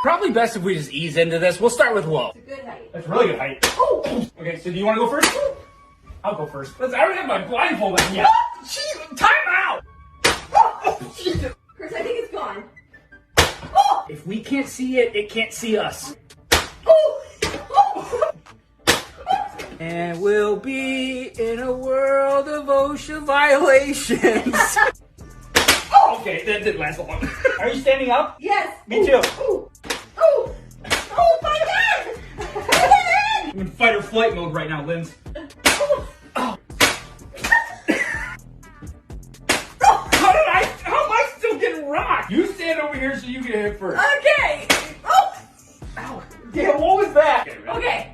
Probably best if we just ease into this. We'll start with low. It's a good height. That's really good height. Oh. Okay, so do you want to go first? I'll go first. I already have my blindfold on. Yeah. Jeez, time out! Chris, I think it's gone. If we can't see it, it can't see us. And we'll be in a world of OSHA violations. Okay, that didn't last long. Are you standing up? Yes. Me too. Oh my God! I'm in fight or flight mode right now, Linz. How am I still getting rocked? You stand over here so you get hit first. Okay. Oh. Ow. Damn, what was that? Okay.